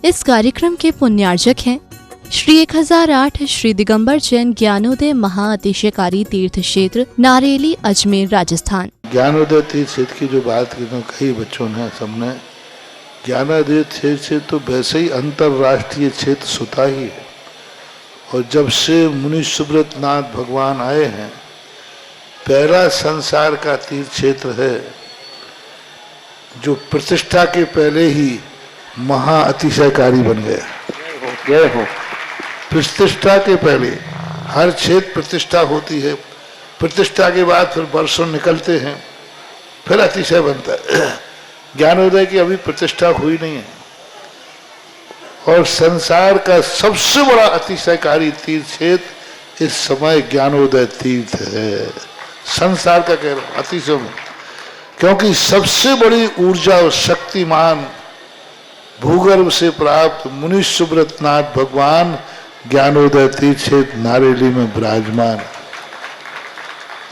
इस कार्यक्रम के पुण्यार्जक हैं श्री 1008 श्री दिगंबर जैन ज्ञानोदय महाअतिशयकारी तीर्थ क्षेत्र नारेली अजमेर राजस्थान। ज्ञानोदय तीर्थ क्षेत्र की जो बात की तो कई बच्चों ने सबने ज्ञानोदय तीर्थ क्षेत्र तो वैसे ही अंतर्राष्ट्रीय क्षेत्र सुता ही है। और जब से मुनि सुब्रत नाथ भगवान आए हैं पहला संसार का तीर्थ क्षेत्र है जो प्रतिष्ठा के पहले ही महाअतिशयकारी बन गया। प्रतिष्ठा के पहले हर क्षेत्र प्रतिष्ठा होती है, प्रतिष्ठा के बाद फिर वर्षों निकलते हैं फिर अतिशय बनता है। ज्ञानोदय की अभी प्रतिष्ठा हुई नहीं है और संसार का सबसे बड़ा अतिशयकारी तीर्थ क्षेत्र इस समय ज्ञानोदय तीर्थ है। संसार का कह रहा हूं अतिशय में, क्योंकि सबसे बड़ी ऊर्जा और शक्तिमान भूगर्भ से प्राप्त मुनि सुब्रत नाथ भगवान ज्ञानोदय तीर्थ क्षेत्र नारेली में विराजमान।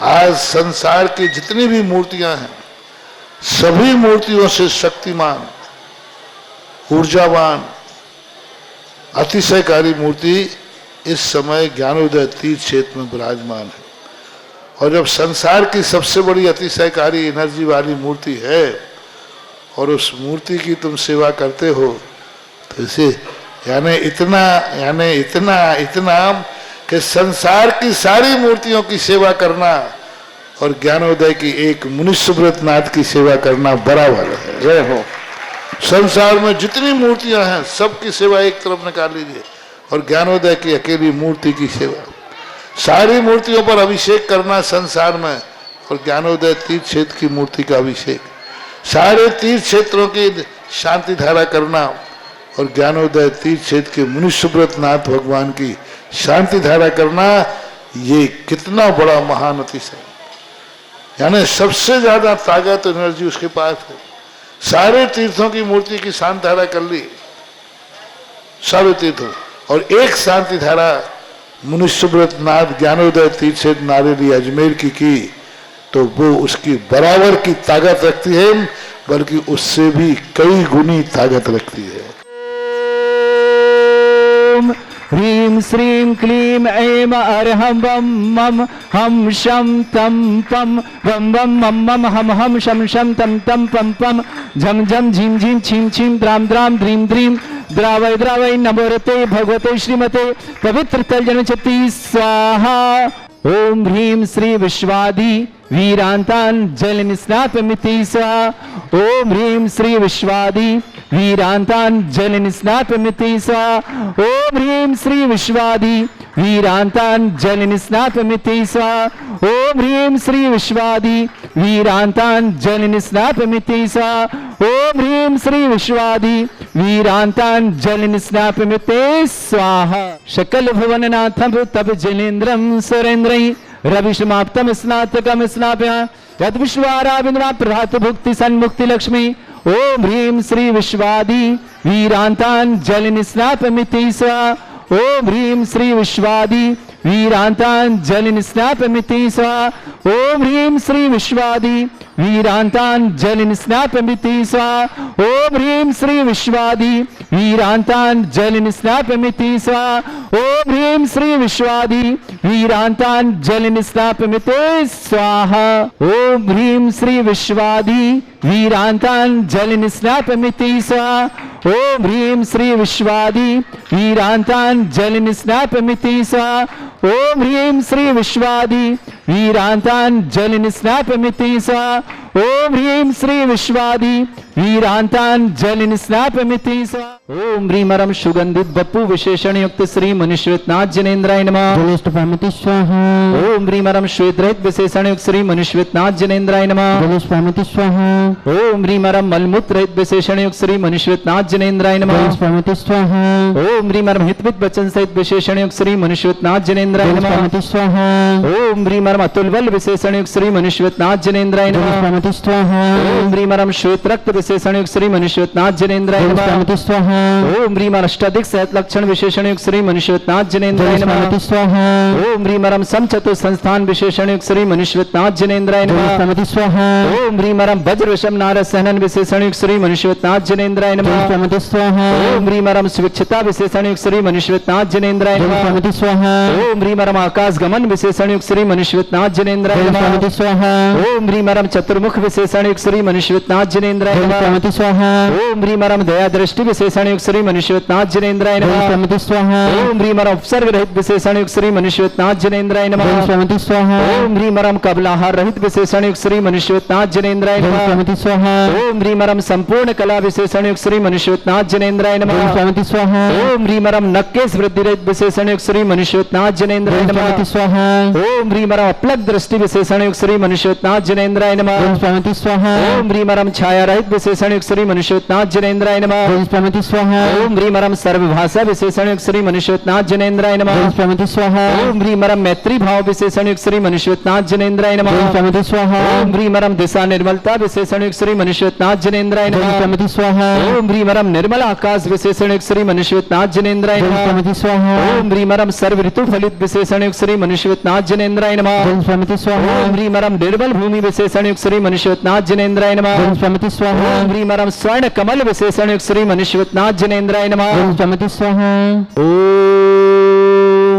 आज संसार की जितनी भी मूर्तियां हैं सभी मूर्तियों से शक्तिमान ऊर्जावान अतिशयकारी मूर्ति इस समय ज्ञानोदय तीर्थ क्षेत्र में विराजमान है। और जब संसार की सबसे बड़ी अतिशयकारी एनर्जी वाली मूर्ति है और उस मूर्ति की तुम सेवा करते हो तो इसे यानी इतना कि संसार की सारी मूर्तियों की सेवा करना और ज्ञानोदय की एक मुनि सुब्रत नाथ की सेवा करना बराबर है। जय हो। संसार में जितनी मूर्तियां हैं सबकी सेवा एक तरफ निकाल लीजिए और ज्ञानोदय की अकेली मूर्ति की सेवा। सारी मूर्तियों पर अभिषेक करना संसार में और ज्ञानोदय तीर्थ क्षेत्र की मूर्ति का अभिषेक। सारे तीर्थ क्षेत्रों की शांति धारा करना और ज्ञानोदय तीर्थ क्षेत्र के मुनि सुब्रत नाथ भगवान की शांति धारा करना, ये कितना बड़ा महान अतिशय। यानी सबसे ज्यादा ताकत एनर्जी उसके पास है। सारे तीर्थों की मूर्ति की शांति धारा कर ली सारे तीर्थों और एक शांति धारा मुनि सुब्रत नाथ ज्ञानोदय तीर्थ क्षेत्र नारेली अजमेर की तो वो उसकी बराबर की ताकत रखती है, बल्कि उससे भी कई गुनी ताकत रखती है। ह्रीं श्रीं क्लीं ऐं अरहं बम मम हम शम तम पम बम बम मम मम हम हम शम शम तम तम पम पम झम झम झीम झीम छीम छीम द्राम द्राम द्रीम द्रीम द्रावय द्रावय नमोरते भगवते श्रीमते पवित्र तलजनचति स्वाहा। ओम ह्रीं श्री विश्वादि वीरांतान जल निस्नापमिति स्वाहा। ओम ह्रीं श्री विश्वादि वीरांतान जल निस्नापमिति स्वाहा। ओम ह्रीं श्री विश्वादि वीरांतान जल निस्नापमिति स्वाहा। ओम ह्रीं श्री विश्वादि वीरांतान जल निस्नापमिति स्वाहा। ओम ह्रीं श्री विश्वादि वीरांतान जल निस्नापमिति स्वाहा। सकल भुवननाथं तप जलेन्द्रं सुरेन्द्रैः रविशमाप्तम स्नातकम स्नाप्य यद विश्वाराविंद्रा प्रभात भुक्ति सन्मुक्ति लक्ष्मी। ओम ह्रीं श्री विश्वादि वीरांतान जल निस्नापमिति स्वाहा। ओम ह्रीं श्री विश्वादि वीरांतान जल निस्नापमिति स्वाहा। ओम ह्रीं श्री विश्वादि वीरांतान जल निस्नापमिति स्वाहा। ओम ह्रीं श्री विश्वादि वीरांतान जल निस्नापमिति स्वाहा। ओम ह्रीं श्री विश्वादि वीरांतान जल निस्नापमिति स्वाहा। ओम ह्रीं श्री विश्वादि वीरांतान जल निस्नापमिति स्वाहा। ओम ह्रीं श्री विश्वादि वीरांतान जल निस्नापमिति स्वाहा। ओम ह्रीं श्री विश्वादि वीरांतान जल निस्नापमिति स्वाहा। ओम ह्रीं श्री विश्वादि वीरांतान जल निस्नापमिति स्वाहा। ओम ह्रीं अरम सुगंधित बप्पु विशेषण युक्त श्री मनुष्यनाथ जनेन्द्राय नमः। जलेष्टपामिति स्वाहा। ओम ह्रीं अरम श्वेत रहित विशेषण युक्त श्री मनुष्यनाथ जनेन्द्राय नमः। जलेष्टपामिति स्वाहा। ओम ह्रीं अरम मलमूत्र रहित विशेषण युक्त श्री मनुष्यनाथ जनेन्द्राय नमः। जलेष्टपामिति स्वाहा। ओम ह्रीं अरम हितवित वचन सहित विशेषण युक्त श्री मनुष्यनाथ जनेन्द्राय नमः। स्वाहा। ओम ह्रीं अरम अतुल बल विशेषण युक्त श्री मनुष्यनाथ जनेन्द्राय नमः। स्वामिति स्वाहा ओम ह्रीम रम श्वेत रक्त विशेषण युक्त श्री मनुष्योत्नाथ जनेन्द्राय नमः स्वामिति स्वाहा ओम ह्रीम अष्टाधिक सहत लक्षण विशेषण युक्त श्री मनुष्योत्नाथ जनेन्द्राय नमः स्वामिति स्वाहा ओम ह्रीम रम समचतुर संस्थान विशेषण युक्त श्री मनुष्योत्नाथ जनेन्द्राय नमः स्वामिति स्वाहा ओम ह्रीम रम वज्र विषम नारद सहनन विशेषण युक्त श्री मनुष्योत्नाथ जनेन्द्राय नमः स्वामिति स्वाहा ओम ह्रीम रम स्विच्छता विशेषण युक्त श्री मनुष्योत्नाथ जनेन्द्राय नमः स्वामिति स्वाहा ओम ह्रीम रम आकाश गमन विशेषण युक्त श्री मनुष्योत्नाथ जनेन्द्राय नमः स्वामिति स्वाहा ओम ह्रीम रम चतुर्मुख विशेषण युक्त श्री मनुष्योत्नाथ जनेन्द्राय नमः स्वामिति स्वाहा ओम ह्रीम रम दया दृष्टि विशेषण युक्त श्री मनुष्योत्नाथ जनेन्द्राय नमः स्वामिति स्वाहा ओम ह्रीम रम उपसर्ग रहित विशेषण युक्त श्री मनुष्योत्नाथ जनेन्द्राय नमः स्वामिति स्वाहा ओम ह्रीम रम कबलाहार रहित विशेषण युक्त श्री मनुष्योत्नाथ जनेन्द्राय नमः स्वामिति स्वाहा ओम ह्रीम रम संपूर्ण कला विशेषण युक्त श्री मनुष्योत्नाथ जनेन्द्राय नमः स्वामिति स्वाहा ओम ह्रीम रम नक्केश वृद्धि रहित विशेषण युक्त श्री मनुष्योत्नाथ जनेन्द्राय नमः स्वामिति स्वाहा ओम ह्रीम रम अपलक दृष्टि विशेषण युक्त श्री मनुष्योत्नाथ जनेन्द्राय नमः स्वामिति स्वाहा ओम ह्रीम रम छाया रहित विशेषण युक्त श्री मनुष्योत्नाथ जनेन्द्राय नमः स्वामिति स्वाहा ओम ह्रीम रम सर्वभाषा विशेषण युक्त श्री मनुष्योत्नाथ जनेन्द्राय नमः स्वामिति स्वाहा ओम ह्रीम रम मैत्री भाव विशेषण युक्त श्री मनुष्योत्नाथ जनेन्द्राय नमः स्वामिति स्वाहा ओम ह्रीम रम दिशा निर्मलता विशेषण युक्त श्री मनुष्योत्नाथ जनेन्द्राय नमः स्वामिति स्वाहा ओम ह्रीम रम निर्मल आकाश विशेषण युक्त श्री मनुष्योत्नाथ जनेन्द्राय नमः स्वामिति स्वाहा ओम ह्रीम रम सर्व ऋतु फलित विशेषण युक्त श्री मनुष्योत्नाथ जनेन्द्राय नमः स्वामिति स्वाहा ओम ह्रीम रम निर्मल भूमि विशेषण युक्त श्री मनुष्योत्नाथ जनेन्द्राय नमः स्वामिति स्वाहा ओम ह्रीम रम स्वर्ण कमल विशेषण युक्त श्री मनुष्योत्नाथ जनेन्द्राय नमः स्वामिति स्वाहा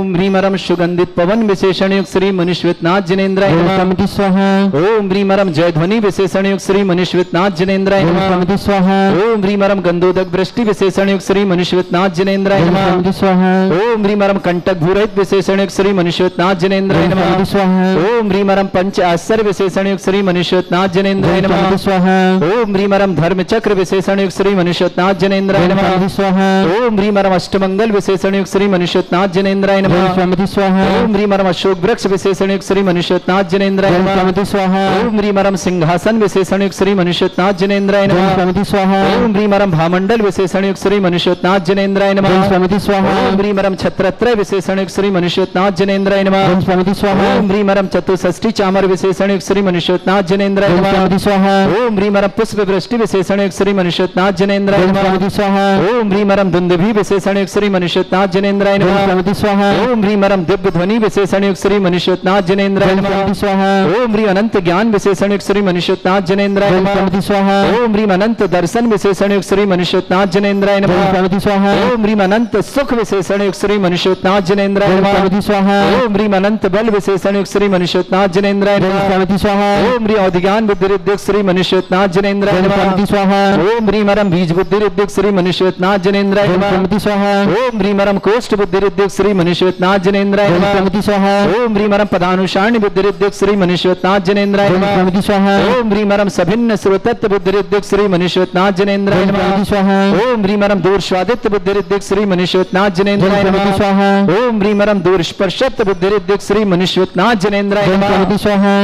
ओम ह्रीम रम सुगंधित पवन विशेषण युक्त श्री मनुष्योत्नाथ जनेन्द्राय नमः स्वामिति स्वाहा ओम ह्रीम रम जयध्वनि विशेषण युक्त श्री मनुष्योत्नाथ जनेन्द्राय नमः स्वामिति स्वाहा ओम ह्रीम रम गंधोदक वृष्टि विशेषण युक्त श्री मनुष्योत्नाथ जनेन्द्राय नमः स्वामिति स्वाहा ओम ह्रीम रम कंटक भूरहित विशेषण युक्त श्री मनुष्योत्नाथ जनेन्द्राय नमः स्वामिति स्वाहा ओम ह्रीम रम पंच आश्चर्य विशेषण युक्त श्री मनुष्योत्नाथ जनेन्द्राय नमः स्वामिति स्वाहा ओम ह्रीम रम धर्म चक्र विशेषण युक्त श्री मनुष्योत्नाथ जनेन्द्राय नमः स्वामिति स्वाहा ओम ह्रीम रम अष्टमंगल विशेषण युक्त श्री मनुष्योत्नाथ जनेन्द्राय नमः स्वामिति स्वाहा ओम ह्रीम रम अशोक वृक्ष विशेषण युक्त श्री मनुष्योत्नाथ जनेन्द्राय नमः स्वामिति स्वाहा ओम ह्रीम रम सिंहासन विशेषण युक्त श्री मनुष्योत्नाथ जनेन्द्राय नमः स्वामिति स्वाहा ओम ह्रीम रम भामंडल विशेषण युक्त श्री मनुष्योत्नाथ जनेन्द्राय नमः स्वामिति स्वाहा ओम ह्रीम रम छत्रत्रय विशेषण युक्त श्री मनुष्योत्नाथ जनेन्द्राय नमः स्वामिति स्वाहा ओम ह्रीम रम चतुष्षष्टि चामर विशेषण युक्त श्री मनुष्योत्नाथ जनेन्द्राय नमः स्वामिति स्वाहा ओम ह्रीम रम पुष्प वृष्टि विशेषण युक्त श्री मनुष्योत्नाथ जनेन्द्राय नमः स्वामिति स्वाहा ओम ह्रीम रम दुंदुभि विशेषण युक्त श्री मनुष्योत्नाथ जनेन्द्राय नमः स्वामिति स्वाहा ओम ह्रीम रम दिव्य ध्वनि विशेषण युक्त श्री मनुष्योत्नाथ जनेन्द्राय नमः स्वामिति स्वाहा ओम ह्रीम अनंत ज्ञान विशेषण युक्त श्री मनुष्योत्नाथ जनेन्द्राय नमः स्वामिति स्वाहा ओम ह्रीम अनंत दर्शन विशेषण युक्त श्री मनुष्योत्नाथ जनेन्द्राय नमः स्वामिति स्वाहा ओम ह्रीम अनंत सुख विशेषण युक्त श्री मनुष्योत्नाथ जनेन्द्राय नमः स्वामिति स्वाहा ओम ह्रीम अनंत बल विशेषण युक्त श्री मनुष्योत्नाथ जनेन्द्राय नमः स्वामिति स्वाहा ओम ह्रीम अधिज्ञान बुद्धि रिद्धिक श्री मनुष्योत्नाथ जनेन्द्राय नमः स्वामिति स्वाहा ओम ह्रीम रम बीज बुद्धि रिद्धिक श्री मनुष्योत्नाथ जनेन्द्राय नमः स्वामिति स्वाहा ओम ह्रीम रम कोष्ठ बुद्धि रिद्धिक श्री मनुष्योत्नाथ जनेन्द्राय नमः स्वामिति स्वाहा ओम ह्रीम रम पदानुसारणी बुद्धि रिद्धिक श्री मनुष्योत्नाथ जनेन्द्राय नमः स्वामिति स्वाहा ओम ह्रीम रम सभिन्न श्रोतत्व बुद्धि रिद्धिक श्री मनुष्योत्नाथ जनेन्द्राय नमः स्वामिति स्वाहा ओम ह्रीम रम दूर स्वादित्व बुद्धि रिद्धिक श्री मनुष्योत्नाथ जनेन्द्राय नमः स्वाहा ओम ह्रीम रम दूर स्पर्शत्व बुद्धि रिद्धिक श्री मनुष्योत्नाथ जनेन्द्राय नमः स्वामिति स्वाहा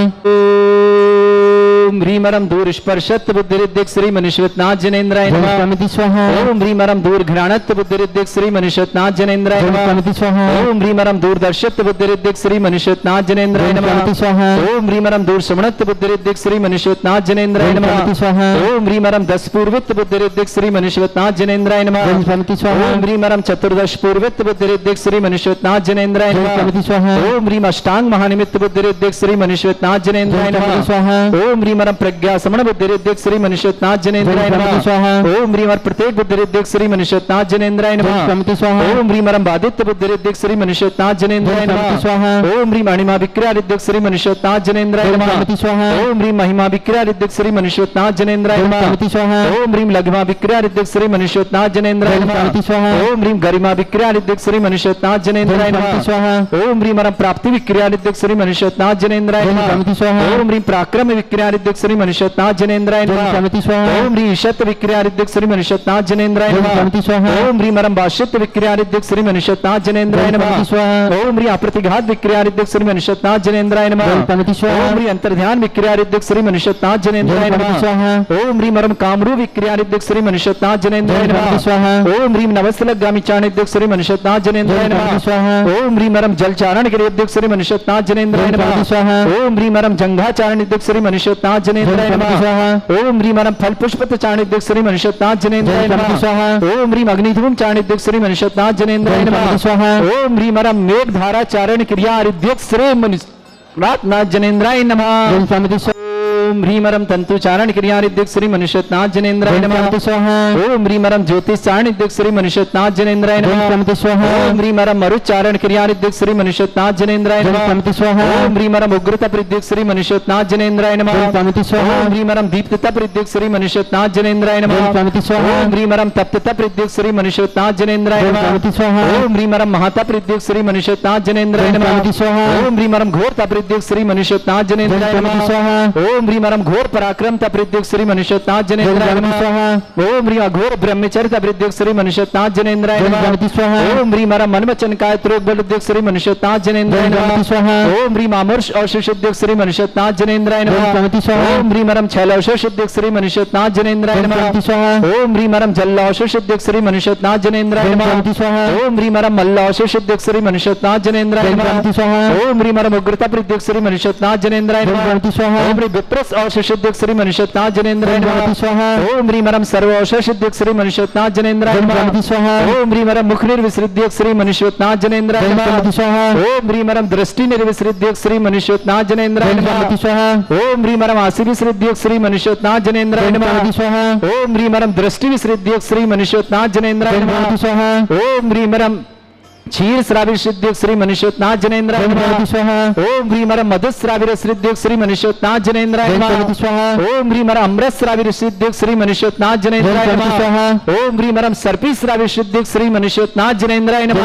ओम ह्रीम रम दूर स्पर्शत्व बुद्धि रिद्धिक श्री मनुष्योत्नाथ जनेन्द्राय नमः स्वामिति स्वाहा ओम ह्रीम रम दूर घ्राणत्व बुद्धि रिद्धिक श्री मनुष्योत्नाथ जनेन्द्राय नमः स्वामिति स्वाहा ओम ह्रीम रम दूरदर्शित्व बुद्धि रिद्धिक श्री मनुष्योत्नाथ जनेन्द्राय नमः स्वामिति स्वाहा ओम ह्रीम रम दूर श्रवणत्व बुद्धि रिद्धिक श्री मनुष्योत्नाथ जनेन्द्राय नमः स्वामिति स्वाहा ओम ह्रीम रम दस पूर्वित्व बुद्धि रिद्धिक श्री मनुष्योत्नाथ जनेन्द्राय नमः स्वामिति स्वाहा ओम ह्रीम रम चतुर्दश पूर्वित्व बुद्धि रिद्धिक श्री मनुष्योत्नाथ जनेन्द्राय नमः स्वामिति स्वाहा ओम ह्रीम अष्टांग महानिमित्त बुद्धि रिद्धिक श्री मनुष्योत्नाथ जनेन्द्राय नमः स्वाहा ओम ह्रीम रम प्रज्ञा समण बुद्धि रिद्धिक श्री मनुष्योत्नाथ जनेन्द्राय नमः स्वाहा ओम ह्रीम प्रत्येक बुद्धि रिद्धिक श्री मनुष्योत्नाथ जनेन्द्राय नमः स्वामिति स्वाहा ओम ह्रीम रम बाधित्य बुद्धि रिद्धिक श्री मनुष्योत्नाथ जनेन्द्राय नमः स्वाहा ओम ह्रीम अणिमा विक्रिया रिद्धिक श्री मनुष्योत्नाथ जनेन्द्राय नमः स्वामिति स्वाहा ओम ह्रीम महिमा विक्रिया रिद्धिक श्री मनुष्योत्नाथ जनेन्द्राय नमः स्वामिति स्वाहा ओम ह्रीम लघिमा विक्रिया रिद्धिक श्री मनुष्योत्नाथ जनेन्द्राय नमः स्वामिति स्वाहा ओम ह्रीम गरिमा विक्रिया रिद्धिक श्री मनुष्योत्नाथ जनेन्द्राय नमः स्वाहा ओम ह्रीम रम प्राप्ति विक्रिया रिद्धिक श्री मनुष्योत्नाथ जनेन्द्राय नमः स्वामिति स्वाहा ओम ह्रीम पराक्रम विक्रिया रिद्धिक श्री मनुष्योत्नाथ जनेन्द्राय नमः स्वामिति स्वाहा ओम ह्रीम ईशत विक्रिया रिद्धिक श्री मनुष्योत्नाथ जनेन्द्राय नमः स्वामिति स्वाहा ओम ह्रीम रम भाष्यत विक्रिया रिद्धिक श्री मनुष्योत्नाथ जनेन्द्राय नमः स्वाहा ओम ह्रीम अप्रतिघात विक्रिया रिद्धिक श्री मनुष्योत्नाथ जनेन्द्राय नमः स्वामिति स्वाहा ओम ह्रीम अंतर्ध्यान विक्रिया रिद्धिक श्री मनुष्योत्नाथ जनेन्द्राय नमः स्वाहा ओम ह्रीम रम कामरू विक्रिया रिद्धिक श्री मनुष्योत्नाथ जनेन्द्राय नमः स्वाहा ओम ह्रीम नवस्तलगामी चारण रिद्धिक श्री मनुष्योत्नाथ जनेन्द्राय नमः स्वाहा ओम ह्रीम रम जलचारण रिद्धिक श्री मनुष्योत्नाथ जनेन्द्राय नमः स्वाहा ओम ह्रीम रम जंघाचारण रिद्धिक श्री मनुष्योत्नाथ जनेन्द्राय नमः। ओम ह्रीं परम फल पुष्प चाणिद्युक्त श्री मनुष्यनाथ जनेन्द्राय नमः। ओम ह्रीं अग्निधूम चाणिद्युक्त श्री मनुष्यनाथ जनेन्द्राय नमः। ओम ह्रीं परम मेघ धारा चारण क्रिया हरिद्युक्त श्री मनुष्यनाथ जनेन्द्राय नमः। ओम ह्रीं परम तंतु चारण क्रिया हरिद्युक्त श्री मनुष्यनाथ जनेन्द्राय नमः। ओम ह्रीं परम ज्योतिष चाणिद्युक्त श्री मनुष्यनाथ जनेन्द्राय नमः। ओम ह्रीं परम मरुच्चारण क्रिया हरिद्युक्त श्री मनुष्यनाथ जनेन्द्राय नमः। ओम ह्रीं परम उग्रता प्रद्युक्त श्री मनुष्यनाथ जनेन्द्राय नमः। ओम ह्रीं परम दीप्तता प्रद्युक्त श्री मनुष्यनाथ जनेन्द्राय नमः। ओम ह्रीं परम तप्तता प्रद्युक्त श्री मनुष्यनाथ जनेन्द्राय नमः। ओम ह्रीं परम महाता प्रद्युक्त श्री मनुष्यनाथ जनेन्द्राय नमः। ओम ह्रीं परम घोरता प्रद्युक्त श्री मनुष्यनाथ जनेन्द्राय नमः। ओम ह्रीं परम घोर पराक्रमता प्रद्युक्त श्री मनुष्यनाथ जनेन्द्राय नमः। ओम ह्रीं अघोर ब्रह्मचर्यता प्रद्युक्त श्री मनुष्यनाथ जनेन्द्राय नमः। ओम ह्रीं परम मनवचन काय त्रोग प्रद्युक्त श्री मनुष्यनाथ जनेन्द्राय नमः। ओम ह्रीं अमर्ष औषधयुक्त श्री मनुष्यनाथ जनेन्द्राय नमः। ओम ह्रीं परम छैल औषधयुक्त श्री मनुष्यनाथ जनेन्द्राय नमः। ओम ह्रीं परम जल औषधयुक्त श्री मनुष्यनाथ जनेन्द्राय नमः। ओम ह्रीं परम मल्ल औषधयुक्त श्री मनुष्यनाथ जनेन्द्राय नमः। ओम ह्रीं परम उग्रता प्रद्युक्त श्री मनुष्यनाथ जनेन्द्राय नमः। ओम ह्रीं विप्रस औषधयुक्त श्री मनुष्यनाथ जनेन्द्राय नमः। ओम ह्रीं परम सर्व औषधयुक्त श्री मनुष्यनाथ जनेन्द्राय नमः। ओम ह्रीं परम मुख निर्विसृद्युक्त श्री मनुष्यनाथ जनेन्द्राय नमः। ओम ह्रीं परम दृष्टि निर्विसृद्युक्त श्री मनुष्यनाथ जनेन्द्राय नमः। ओम ह्रीं परम आसि विसृद्युक्त श्री मनुष्यनाथ जनेन्द्राय नमः। ओम ह्रीं परम दृष्टि विसृद्युक्त श्री मनुष्यनाथ जनेन्द्राय नमः। ओम ह्रीं परम क्षीर श्राविर सिद्धियुक्त श्री मनुष्यनाथ जनेन्द्राय नमः। ओम ह्रीं परम मधुश्राविर सिद्धियुक्त श्री मनुष्यनाथ जनेन्द्राय नमः। ओम ह्रीं परम अमृत श्राविर सिद्धियुक्त श्री मनुष्यनाथ जनेन्द्राय नमः। ओम ह्रीं परम सर्पी श्राविर सिद्धियुक्त श्री मनुष्यनाथ जनेन्द्राय नमः।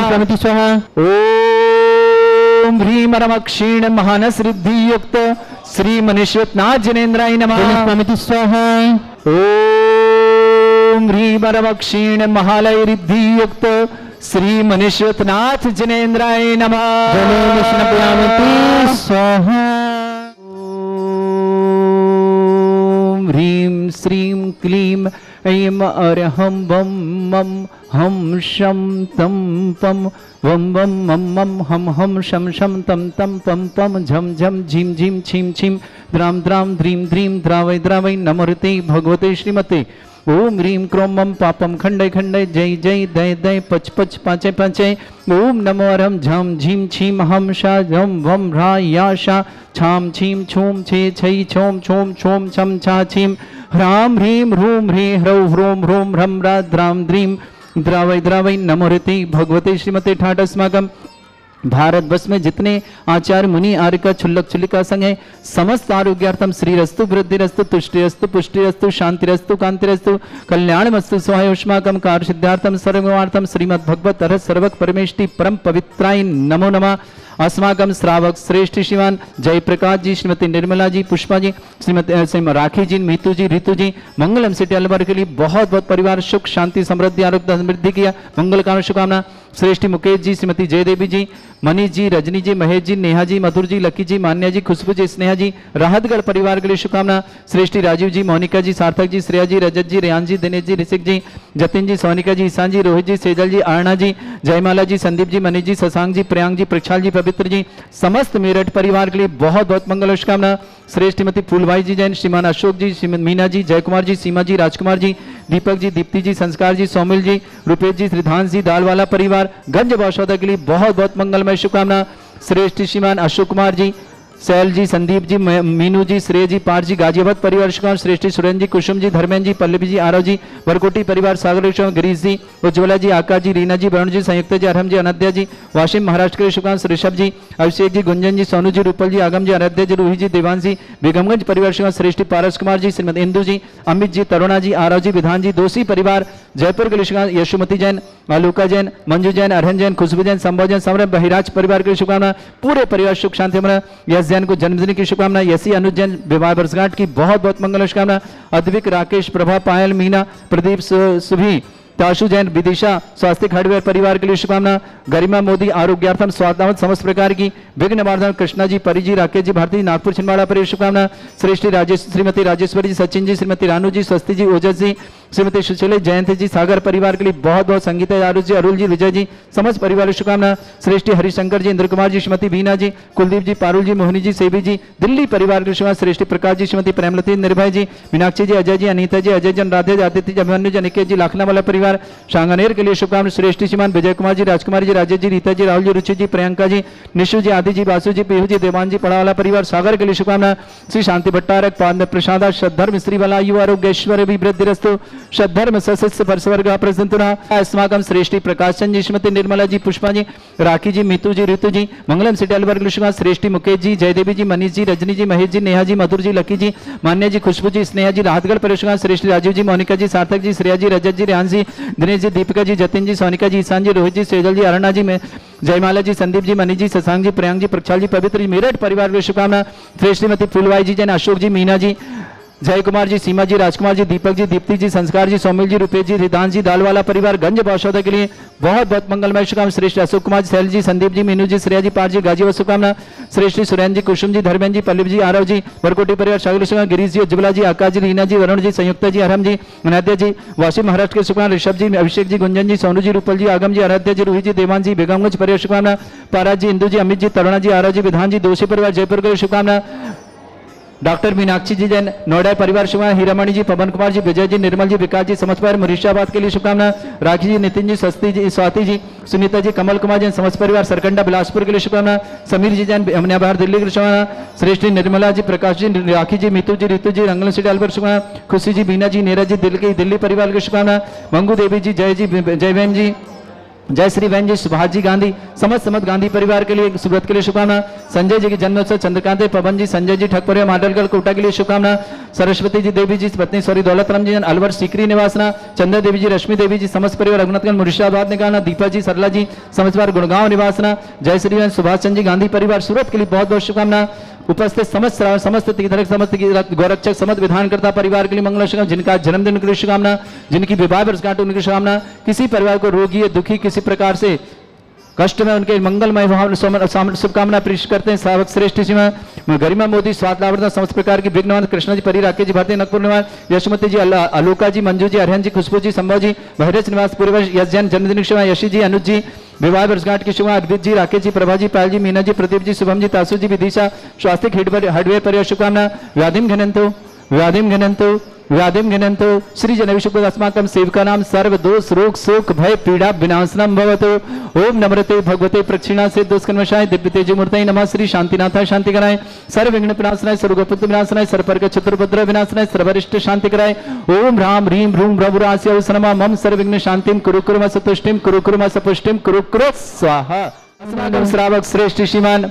ओम ह्रीं परम क्षीण महानस रिद्धियुक्त श्री मनुष्यनाथ जनेन्द्राय नमः। ओम ह्रीं परम क्षीण महालय रिद्धियुक्त श्री मनुष्यनाथ जनेन्द्राय नमः। ओम ह्रीं श्रीं क्लीं ऐं अरहं वं मं हम शं तं पं वं वं मं मं हम हम शं शं तं तं पं पं झं झं झीं झीं छीं छीं द्रां द्रां द्रीं द्रीं द्रावै द्रावै नमोते भगवते श्रीमते। ओम ह्रीं क्रों मम पापम खंडय खंडय जय जय दय दय पच पच पांचे पांचे। ओम नमो अरहं झम झीम छीम हम शा झम वम ह्रा या शा छाम छीम छूम छे छै छोम छोम छोम छम छा छीम ह्राम ह्रीं ह्रूं ह्रीं ह्रौ ह्रों ह्रों ह्रम रा द्रां द्रीं द्रावै द्रावै नमोते भगवते श्रीमते ठाट। अस्माकं भारत वर्ष में जितने आचार्य मुनि आर्य छुल्लक छुल्लिका संघ है समस्त आरोग्यार्थम श्रीरस्तु वृद्धिरस्तु तुष्टिरस्तु पुष्टिरस्तु शांतिरस्तु कांतिरस्तु कल्याणमस्तु स्वायुष्माकम कार्य सिद्धार्थम सर्वमार्थम श्रीमद् भगवत अरहत सर्वक परमेष्टि परम पवित्राय नमो नमः। अस्माकम श्रावक श्रेष्ठ श्रीमान जयप्रकाश जी, श्रीमती निर्मला जी, पुष्पा जी, श्रीमती राखी जी, मीतू जी, ऋतु जी, मंगलम सिटी अलवर के लिए बहुत बहुत परिवार सुख शांति समृद्धि आरोग्य समृद्धि किया मंगल कामना शुभकामना। श्रेष्ठी मुकेश जी, श्रीमती जयदेवी जी, मनीष जी, रजनी जी, महेश जी, नेहा जी, मधुर जी, लकी जी, मान्या जी, खुशबू जी, स्नेहा जी, राहतगढ़ परिवार के लिए शुभकामना। श्रेष्ठी राजीव जी, मोनिका जी, सार्थक जी, श्रेया जी, रजत जी, रेयान जी, दिनेश जी, ऋषिक जी, जतिन जी, सोनिका जी, ईशान जी, रोहित जी, सेजल जी, आरणा जी, जयमाला जी, संदीप जी, मनीष जी, शशांक जी, प्रियांक जी, प्रक्षाल जी, पवित्र जी, समस्त मेरठ परिवार के लिए बहुत बहुत मंगल शुभकामना। श्रेष्ठमती फूलभाई जी जैन, श्रीमान अशोक जी, श्रीमती मीना जी, जयकुमार जी, सीमा जी, राजकुमार जी, दीपक जी, दीप्ति जी, संस्कार जी, सौमिल जी, रुपेश जी, श्रीधांश जी, दालवाला परिवार गंज बौशौदा के लिए बहुत बहुत मंगलमय शुभकामना। श्रेष्ठ श्रीमान अशोक कुमार जी, सैल जी, संदीप जी, मीनू जी, श्रेय जी, पार जी, गाजियाबाद परिवार शुभकामना। श्रेष्ठी सुरेंद्र जी, कुसुम जी, धर्मेंद्र जी, पल्लवी जी, आरव जी, वरकोटी परिवार सागर गिरीश जी, उज्ज्वला जी, आकाश जी, रीना जी, वरुण जी, संयुक्त जी, अरहम जी, अनद्या जी, वाशिम महाराष्ट्र के शुभकामना। ऋषभ जी, अभिषेक जी, गुंजन जी, सोनू जी, रूपल जी, आगम जी, आराध्या जी, रूही जी, देवान जी, बेगमगंज परिवार शुभकामना। श्रेष्ठी पारस कुमार जी, श्रीमती इंदु जी, अमित जी, तरुणा जी, आरव जी, विधान जी, दोषी परिवार जयपुर के लिए शुभकामना। यशोमती जैन, आलूका जैन, मंजू जैन, अरहन जैन, खुशबू जैन, संभव जैन, समर बहिराज परिवार के लिए शुभकामना। पूरे परिवार सुख शांति मना। यश जैन को जन्मदिन की शुभकामना। यसी अनुज जैन विवाह वर्षगांठ की बहुत बहुत मंगल शुभकामना। अद्विक, राकेश, प्रभा, पायल, मीना, प्रदीप, सुभी, ताशु जैन, विदिशा स्वास्थ्य हार्डवेयर परिवार के लिए शुभकामना। गरिमा मोदी आरोग्यार्थम स्वादावत समस्त प्रकार की विघ्न निवारण कृष्णा जी, परी जी, राकेश जी, भारती जी, नागपुर छिंदवाड़ा पर शुभकामना। श्रेष्ठी राजेश, श्रीमती राजेश्वरी जी, सचिन जी, श्रीमती रानू जी, स्वस्ति जी, ओजस जी, श्रीमती सुशील जयंती जी, सागर परिवार के लिए बहुत बहुत संगीता आरुष जी, अरुल जी, विजय जी, समस्त परिवार की शुभकामना। श्रेष्ठी हरिशंकर जी, इंद्र कुमार जी, श्रीमती बीना जी, कुलदीप जी, पारुल जी, मोहिनी जी, सेवी जी, दिल्ली परिवार की शुभकामना। श्रेष्ठी प्रकाश जी, श्रीमती प्रेमलती, निर्भय जी, मीनाक्षी जी, अजय जी, अनीता जी, अजय जन, राधे, आदित्य जी, अभिमन्यु जी, निकेत जी, लाखना वाला परिवार शांगनेर के लिए शुभकामना। श्रेष्ठी श्रीमान विजय कुमार जी, राजकुमारी जी, राजेश जी, रीता जी, राहुल जी, रुचि जी, प्रियंका जी, निशु जी, आदि जी, बासु जी, पीहू जी, देवान जी, पड़ावाला परिवार सागर के लिए शुभकामना। श्री शांति भट्टारक, पाद प्रसाद, सद्धर्म श्री वाला आयु आरोग्य ऐश्वर्य विवृद्धिरस्तु, सद्धर्म सस्य परस्वर्ग प्रसन्ना। अस्माकं श्रेष्ठी प्रकाश चंद जी, श्रीमती निर्मला जी, पुष्पा जी, राखी जी, मीतू जी, ऋतु जी, मंगलम सिटी अलवर के लिए श्रेष्ठी मुकेश जी, जयदेवी जी, मनीष जी, रजनी जी, महेश जी, नेहा जी, मधुर जी, लकी जी, मान्या जी, खुशबू जी, स्नेहा जी, राहतगढ़ परिवार श्रेष्ठी राजीव जी, मोनिका जी, सार्थक जी, श्रेया जी, रजत जी, रेहान जी, दिनेश जी, दीपिका जी, जतिन जी, सोनिका जी, ईशान जी, रोहित जी, सेजल जी, अरुणा जी, में जयमाला जी, संदीप जी, मनी जी, शशांक जी, प्रियांक जी, प्रक्षाल जी, पवित्र जी, मेरठ परिवार की शुभकामना। श्रीमती फूलबाई जी, जैन अशोक जी, मीना जी, जय कुमार जी, सीमा जी, राजकुमार जी, दीपक जी, दीप्ति जी, संस्कार जी, सौमिल जी, रुपेश जी, रिदान जी, दालवाला परिवार गंज बौशौदा के लिए बहुत बहुत मंगलमय शुभकामना। श्रेष्ठ अशोक कुमार जी, शैल जी, संदीप जी, मीनू जी, श्रेया जी, पार जी, गाजी शुभकामना। श्रेष्ठ सुरेंद्र जी, कुसुम जी, धर्मेंद्र जी, पल्लव जी, आरव जी, वरकोटी परिवार शागिल शुभकामना। गिरीश जी, उज्ज्वला जी, आकाश जी, रीना जी, वरुण जी, संयुक्ता जी, अरहम जी, अनाद्या जी, वाशिम महाराष्ट्र के शुभकामना। ऋषभ जी, अभिषेक जी, गुंजन जी, सोनू जी, रूपल जी, आगम जी, आराध्या जी, रूही जी, देवान जी, बेगमगंज परिवार शुभकामना। पारा जी, इंदू जी, अमित जी, तरुणा जी, आरा जी, विधान जी, दोषी परिवार जयपुर के शुभकामना। डॉक्टर मीनाक्षी जी, जैन नोएडा परिवार शुभकामना। हीरामणि जी, पवन कुमार जी, विजय जी, निर्मल जी, विकास जी, समस्त परिवार मुरीशाबाद के लिए शुभकामना। राखी जी, नितिन जी, स्वस्ति जी, स्वाति जी, सुनीता जी, कमल कुमार जैन, समस्त परिवार सरकंडा बिलासपुर के लिए शुभकामना। समीर जी, जैन अमनिया बाहर दिल्ली के लिए शुभकामना। श्रेष्ठी निर्मला जी, प्रकाश जी, राखी जी, मीतू जी, ऋतु जी, रंगल सिटी अलवर शुभकामना। खुशी जी, बीना जी, नीरज जी, दिल्ली परिवार की शुभकामना। मंगू देवी जी, जय जी, जयवेम जी, जय श्री वैन जी, सुभाष जी गांधी, समस्त गांधी परिवार के लिए सुब्रत के लिए शुभकामना। संजय जी की जन्मोत्सव, चंद्रकांत पवन जी, संजय जी, ठगपुरिया माडलगढ़ कोटा के लिए शुभकामना। सरस्वती जी, देवी जी, पत्नी सॉरी दौलत राम जी, अलवर सीकरी निवासना। चंद्र देवी जी, रश्मि देवी जी, समस्त परिवार रघुनाथगंज मुर्शिदाबाद निकालना। दीपा जी, सरला जी, समस्त परिवार गुड़गांव निवासना। जय श्री वैन सुभाष चंद्र जी गांधी परिवार सूरत के लिए बहुत बहुत शुभकामना। उपस्थित समस्त तीर्थरक, समस्त गौरक्षक, समस्त विधानकर्ता परिवार के लिए मंगल शुभकामना। जिनका जन्मदिन के लिए शुभकामना, जिनकी विवाह वर्षगांठ उनकी शुभकामना। किसी परिवार को रोगी या दुखी किसी प्रकार से कष्ट में उनके मंगलमय शुभकामना प्रेषित करते हैं। सावक श्रेष्ठ श्रीमान गरिमा मोदी, स्वाद लावर्धन, समस्त प्रकार की विघ्नवंत, कृष्णा जी, परी, राकेश जी, भारतीय नगपुर निवास, यशमती जी, अलोका जी, मंजू जी, अरहन जी, खुशबू जी, संभव जी, भैरज निवास पूर्वज, यश जैन जन्मदिन की शुभकामना। यशी जी, अनुज जी, विवाह वर्षगांठ की शुभकामना। अद्वित जी, राकेश जी, प्रभा जी, पायल जी, मीना जी, प्रदीप जी, शुभम जी, तासु जी, विदिशा, स्वास्तिक हार्डवेयर परिवार शुभकामना। व्याधिम घनंतो व्याधिम घनंतो श्री जनविशुभ अस्माकं सेवका नाम सर्व दोष रोग शोक भय पीड़ा विनाशनम भवतु। ओम नमृते भगवते प्रक्षिणा से दोषकन्वशाय दिव्य तेज मूर्तये नमः। श्री शांतिनाथाय शांति कराय, सर्व विघ्न विनाशनाय, सर्वगोपत विनाशनाय, सर्वपर्ग चतुर्भद्र विनाशनाय, सर्वरिष्ट शांति कराय। ओम राम ह्रीं भ्रूं भ्रभुरास्य सनमा मम सर्व विघ्न शांतिम कुरु कुरु सतुष्टिम कुरु कुरु सपुष्टिम कुरु कुरु स्वाहा। अस्माकं श्रावक श्रेष्ठ श्रीमान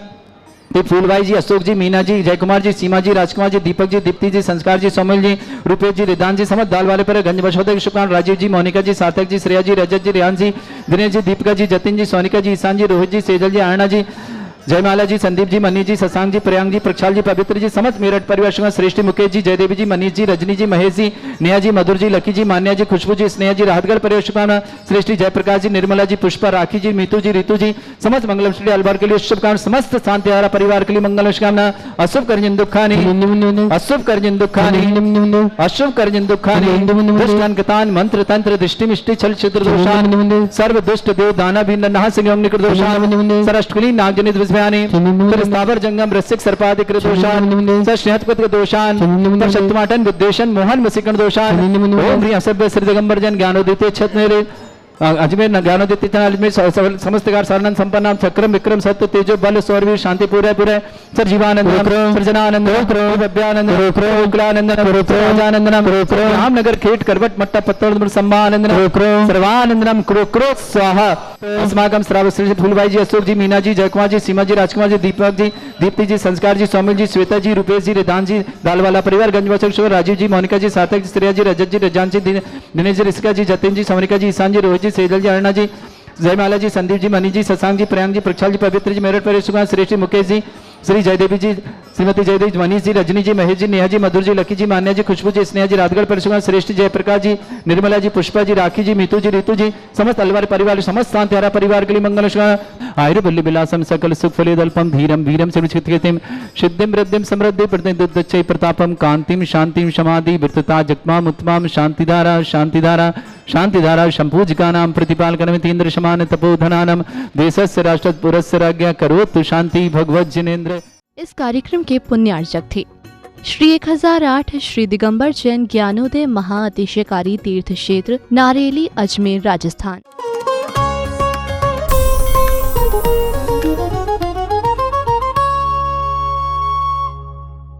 फूलबाई जी, अशोक जी, मीना जी, जय कुमार जी, सीमा जी, राजकुमार जी, दीपक जी, दीप्ति जी, संस्कार जी, सौमिल जी, रुपेश जी, रिदान जी, समस्त दाल वाले पर गंज बशौदा की शुभकामना। राजीव जी, मोनिका जी, सार्थक जी, श्रेया जी, रजत जी, रेहान जी, दिनेश जी, दीपिका जी, जतिन जी, सोनिका जी, ईशान जी, रोहित जी, सेजल जी, अरुणा जी, जयमाला जी, संदीप जी, मनी जी, शशांक जी, प्रियांक जी, प्रक्षाल जी, पवित्र जी, समस्त मेरठ परिवार श्रेष्ठी मुकेश जी, जयदेवी जी, मनीष जी, रजनी जी, महेश जी, नेहा जी, मधुर जी, लकी जी, मान्या जी, खुशबू जी, स्नेहा जी, राहतगढ़ परिवार शुभकामना। श्रेष्ठी जयप्रकाश जी, निर्मला जी, पुष्पा, राखी जी, मीतू जी, ऋतु जी, समस्त मंगलम श्री अलवर के लिए शुभकामना। समस्त शांति परिवार के लिए मंगल शुभकामना। अशुभ कर्जन दुखानी, अशुभ कर्जन दुखानी, अशुभ कर्जन दुखानी, दुष्टान मंत्र तंत्र दृष्टि मिष्टि छल छिद्र दोषान, सर्व दुष्ट देव दाना भी नहा संयम निकट दोषान, सरष्टकुली नागजनित विस्भयानि, स्थावर जंगम रसिक सर्पादिक दोषान, स्नेहत्पत दोषान, शत्रुमाटन विद्वेषण मोहन वसीकरण दोषान। ओम ह्रीं असभ्य श्री दिगंबर जन ज्ञानोदित छत मेरे अजमेर ज्ञानोदित अजमेर समस्त कार सारनंद संपन्नाम चक्रम विक्रम सत्य तेजो बल सौरवीर शांति पूरे पूरे सर जीवानंद सृजनानंद भव्यानंद कुलानंदन राजानंदनम रामनगर खेट करवट मट्टा पत्तोड़ सम्मानंदनम सर्वानंदनम क्रो क्रो स्वाहा। अस्माकं श्रावक श्री फूलबाई जी, अशोक जी, मीना जी, जयकुमार जी, सीमा जी, राजकुमार जी, दीपक जी, दीप्ति जी, संस्कार जी, सौमिल जी, श्वेता जी, रुपेश जी, रिदान जी, दालवाला परिवार गंजवाचक राजीव जी, मोनिका जी, सार्थक जी, श्रेया जी, रजत जी, रजान जी, दिनेश जी, ऋषिका जी, जतिन जी, सोनिका जी, ईशान जी, रोहित जी, सेजल जी, अरुणा जी, जयमाला जी, संदीप जी, मनी जी, शशांक जी, प्रियांक जी, प्रक्षाल जी, पवित्र जी, मेरठ परिवार श्रेष्ठी मुकेश जी, श्री जयदेवी जी, श्रीमती जयदेवी, मनीष जी, रजनी जी, महेश जी, नेहा जी, मधुर जी, लकी जी, मान्या जी, खुशबू जी, स्नेहा जी, राधगढ़ परिसुगा, श्रेष्ठ जी, जयप्रकाश जी, निर्मला जी, पुष्पा जी, राखी जी, मीतू जी, ऋतु जी, समस्त अलवार परिवार, समस्त शांतिहारा परिवार के लिए मंगल आयुर्बल्ली विलासम सकल सुख फलेदल्पम धीरम वीरम सिद्धिम सिद्धिम वृद्धिम समृद्धि प्रतिदुच्चै प्रतापम कांतिम शांतिम समाधि वृत्तता जगमाम उत्तमाम शांतिधारा शांतिधारा शांतिधारा शंपूजिकानां प्रतिपालकनमितीन्द्र समान तपोधनानम देशस्य राष्ट्रपुरस्य राज्ञा करोतु शांति भगवत जिनेन्द्र। इस कार्यक्रम के पुण्यार्चक थे श्री 1008 श्री दिगंबर जैन ज्ञानोदय महाअतिशयकारी तीर्थ क्षेत्र नारेली, अजमेर, राजस्थान।